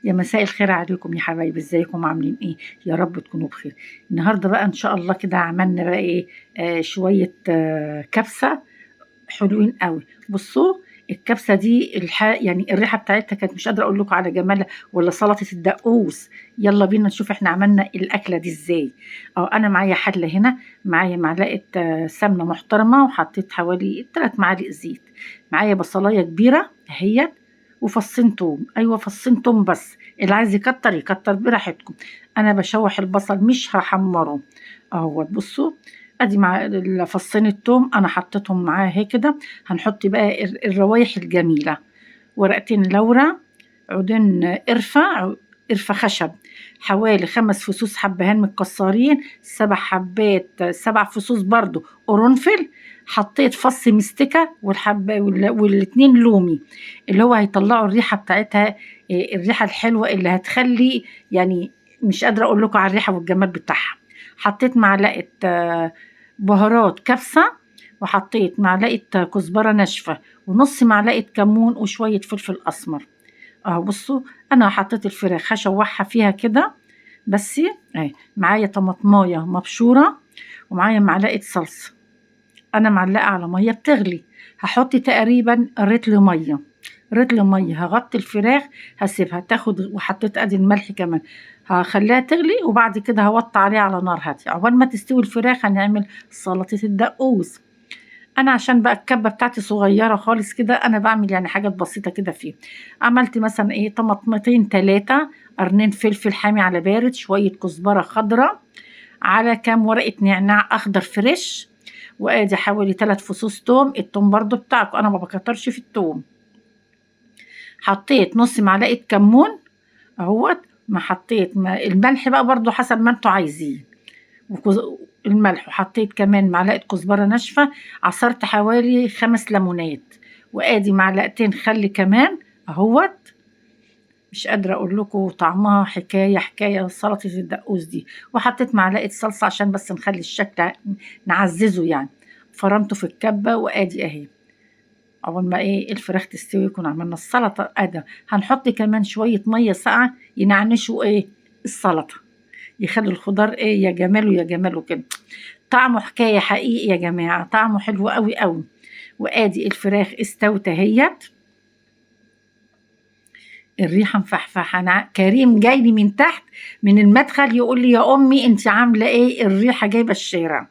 يا مساء الخير عليكم يا حبايبي، ازيكم عاملين ايه؟ يا رب تكونوا بخير. النهارده بقى ان شاء الله كده عملنا بقى ايه، شويه كبسه حلوين قوي. بصوا، الكبسه دي يعني الريحه بتاعتها كانت مش قادره اقول لكم على جمالها، ولا سلطه الدقوس. يلا بينا نشوف احنا عملنا الاكله دي ازاي. انا معايا حله هنا، معايا معلقه سمنه محترمه، وحطيت حوالي 3 معالق زيت. معايا بصلايه كبيره اهيت، وفصين توم. ايوه فصين توم بس، اللي عايز يكتر يكتر براحتكم. انا بشوح البصل مش هحمره اهوت. بصوا، ادي مع فصين التوم انا حطيتهم معاه هيك كده. هنحط بقى الروايح الجميله: ورقتين لورا، عودين قرفة خشب، حوالي 5 فصوص حبهان متكسرين، 7 حبات 7 فصوص برضو قرنفل. حطيت فص مستكة والاتنين لومي، اللي هو هيطلعوا الريحة بتاعتها، الريحة الحلوة اللي هتخلي يعني مش قادرة اقول لكم على الريحة والجمال بتاعها. حطيت معلقة بهارات كبسة، وحطيت معلقة كزبرة ناشفة، ونص معلقة كمون، وشوية فلفل أسمر. بصوا، أنا حطيت الفراخ هشوحها فيها كده بس. معايا طماطماية مبشورة، ومعايا معلقة صلصة. أنا معلقة على مية بتغلي، هحط تقريبا رتل مية. هغطي الفراخ، هسيبها تاخد، وحطيت ادي الملح كمان. هخليها تغلي، وبعد كده هوطي عليها على نار هادية عقبال ما تستوي الفراخ. هنعمل سلطة الدقوس. انا عشان بقى الكبه بتاعتي صغيره خالص كده، انا بعمل يعني حاجات بسيطه كده فيه. عملت مثلا ايه، طماطمتين 3، قرنين فلفل حامي على بارد، شويه كزبره خضراء، على كام ورقه نعناع اخضر فريش، وادي حوالي 3 فصوص توم. التوم برضو بتاعكم، انا ما بكترش في التوم. حطيت نص معلقه كمون اهوت. ما حطيت الملح بقى برضو حسب ما انتوا عايزين، الملح. وحطيت كمان معلقة كزبرة ناشفة. عصرت حوالي 5 ليمونات، وادي معلقتين خل كمان اهوت. مش قادرة اقول لكم طعمها حكاية سلطة الدقوس دي. وحطيت معلقة صلصة عشان بس نخلي الشكل نعززه يعني. فرمته في الكبة، وادي اهي. اول ما ايه الفراخ تستوي يكون عملنا السلطة. هنحط كمان شوية مية ساقعة ينعنشوا ايه السلطة، يخلي الخضار ايه يا جماله يا جماله كده. طعمه حكاية حقيقي يا جماعة، طعمه حلو قوي قوي. وادي الفراخ استوت اهيت. الريحة مفحفحة. أنا كريم جاي لي من تحت من المدخل يقول لي يا أمي أنت عاملة إيه، الريحة جايبة الشارع.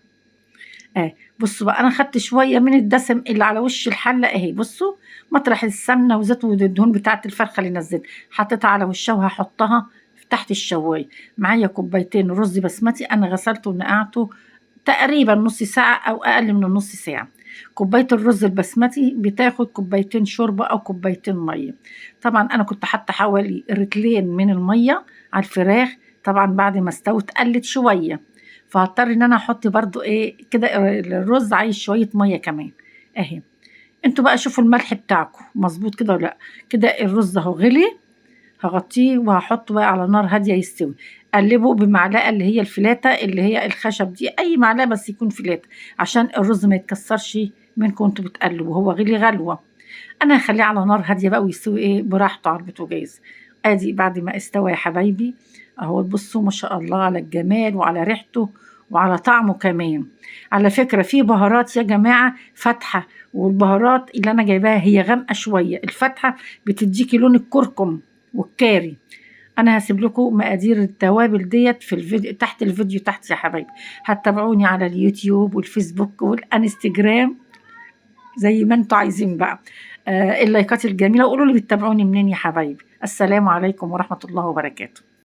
بصوا بقى، أنا خدت شوية من الدسم اللي على وش الحلة أهي. بصوا، مطرح السمنة وزيت والدهون بتاعت الفرخة اللي نزلت، حطيتها على وشها، وهحطها تحت الشواية. معايا كوبايتين رز بسمتي، أنا غسلته ونقعته تقريبا نص ساعة أو أقل من النص ساعة. كوباية الرز البسمتي بتاخد كوبايتين شوربة أو كوبايتين مية. طبعا أنا كنت حاطة حوالي رتلين من المية على الفراخ. طبعا بعد ما استوت قلت شوية، فهضطر إن أنا أحط برضو إيه كده، الرز عايز شوية مية كمان أهي. انتوا بقى شوفوا الملح بتاعكم مظبوط كده ولا لأ. كده الرز اهو غلي، هغطيه وهحطه بقى على نار هاديه يستوي. قلبه بمعلقه اللي هي الفلاته، اللي هي الخشب دي، اي معلقه بس يكون فلاته، عشان الرز ما يتكسرش منكم وانتوا بتقلبوا. هو غلي غلوه. انا هخليه على نار هاديه بقى ويستوي ايه براحته على البوتاجاز. ادي بعد ما استوى يا حبايبي اهو. بصوا ما شاء الله على الجمال وعلى ريحته وعلى طعمه كمان. على فكره في بهارات يا جماعه فاتحه، والبهارات اللي انا جايباها هي غامقه شويه. الفاتحه بتديكي لون الكركم والكاري. انا هسيب لكم مقادير التوابل ديت في الفيديو تحت، الفيديو تحت يا حبايبي. هتتابعوني على اليوتيوب والفيسبوك والانستجرام زي ما انتوا عايزين بقى. اللايكات الجميله، وقولوا لي بتتابعوني منين يا حبايبي. السلام عليكم ورحمه الله وبركاته.